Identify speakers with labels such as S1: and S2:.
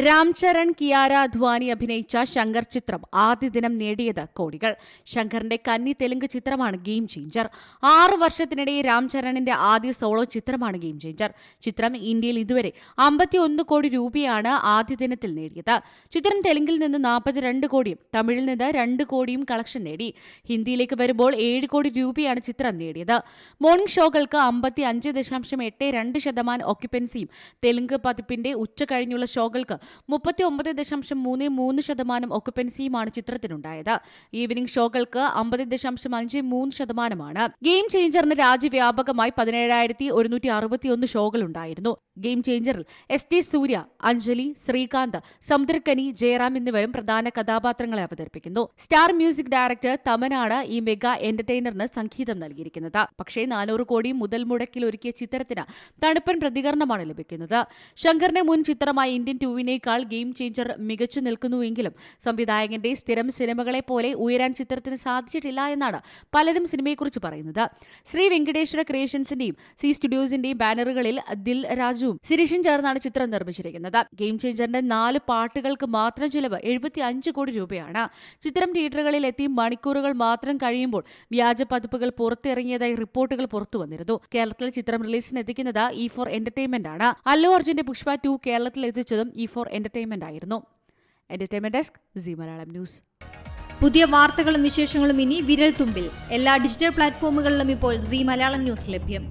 S1: രാം ചരൺ കിയാര അദ്വാനി അഭിനയിച്ച ശങ്കർ ചിത്രം ആദ്യ ദിനം നേടിയത് കോടികൾ. ശങ്കറിന്റെ കന്നി തെലുങ്ക് ചിത്രമാണ് ഗെയിം ചേഞ്ചർ. 6 വർഷത്തിനിടെ രാം ചരണിന്റെ ആദ്യ സോളോ ചിത്രമാണ് ഗെയിം ചേഞ്ചർ. ചിത്രം ഇന്ത്യയിൽ ഇതുവരെ 51 കോടി രൂപയാണ് ആദ്യ ദിനത്തിൽ നേടിയത്. ചിത്രം തെലുങ്കിൽ നിന്ന് 42 കോടിയും തമിഴിൽ നിന്ന് 2 കോടിയും കളക്ഷൻ നേടി. ഹിന്ദിയിലേക്ക് വരുമ്പോൾ 7 കോടി രൂപയാണ് ചിത്രം നേടിയത്. മോർണിംഗ് ഷോകൾക്ക് 55.82% ഓക്യുപ്പൻസിയും തെലുങ്ക് പതിപ്പിന്റെ ഉച്ച കഴിഞ്ഞുള്ള ഷോകൾക്ക് 39.33% ഓക്യുപ്പൻസിയുമാണ് ചിത്രത്തിനുണ്ടായത്. ഈവനിംഗ് ഷോകൾക്ക് 50.53%. ഗെയിം ചേഞ്ചറിന് രാജ്യവ്യാപകമായി 17,161 ഷോകളുണ്ടായിരുന്നു. ഗെയിം ചേഞ്ചറിൽ SD സൂര്യ, അഞ്ജലി, ശ്രീകാന്ത്, സമുദ്രക്കനി, ജയറാം എന്നിവരും പ്രധാന കഥാപാത്രങ്ങളെ അവതരിപ്പിക്കുന്നു. സ്റ്റാർ മ്യൂസിക് ഡയറക്ടർ തമനാണ് ഈ മെഗാ എന്റർടൈനറിന് സംഗീതം നൽകിയിരിക്കുന്നത്. പക്ഷേ 400 കോടി മുതൽ മുടക്കിൽ ഒരുക്കിയ ചിത്രത്തിന് തണുപ്പൻ പ്രതികരണമാണ് ലഭിക്കുന്നത്. ശങ്കറിന്റെ മുൻ ചിത്രമായ ഇന്ത്യൻ 2വിനേക്കാൾ ഗെയിം ചേഞ്ചർ മികച്ചു നിൽക്കുന്നുവെങ്കിലും സംവിധായകന്റെ സ്ഥിരം സിനിമകളെ പോലെ ഉയരാൻ ചിത്രത്തിന് സാധിച്ചിട്ടില്ല എന്നാണ് പലരും സിനിമയെക്കുറിച്ച് പറയുന്നത്. ശ്രീ വെങ്കടേശ്വര ക്രിയേഷൻസിന്റെയും സി സ്റ്റുഡിയോസിന്റെയും ബാനറുകളിൽ ദിൽ രാജുവും സിരീഷും ചേർന്നാണ് ചിത്രം നിർമ്മിച്ചിരിക്കുന്നത്. ഗെയിം ചേഞ്ചറിന്റെ 4 പാട്ടുകൾക്ക് മാത്രം ചിലവ് 75 കോടി രൂപയാണ്. ചിത്രം തിയേറ്ററുകളിൽ എത്തി മണിക്കൂറുകൾ മാത്രം കഴിയുമ്പോൾ വ്യാജ പതിപ്പുകൾ പുറത്തിറങ്ങിയതായി റിപ്പോർട്ടുകൾ പുറത്തുവന്നിരുന്നു. കേരളത്തിൽ ചിത്രം റിലീസിന് എത്തിക്കുന്നത് E4 എന്റർടൈൻമെന്റ് ആണ്. അല്ലു അർജുന്റെ പുഷ്പ 2 കേരളത്തിൽ എത്തിച്ചതും E4 എന്റർടൈൻമെന്റ് ആയിരുന്നു. Entertainment desk, C Malayalam news.
S2: പുതിയ വാർത്തകളും വിശേഷങ്ങളും ഇനി വിരൽ തുമ്പിൽ. എല്ലാ ഡിജിറ്റൽ പ്ലാറ്റ്ഫോമുകളിലും ഇപ്പോൾ സി മലയാളം ന്യൂസ് ലഭ്യം.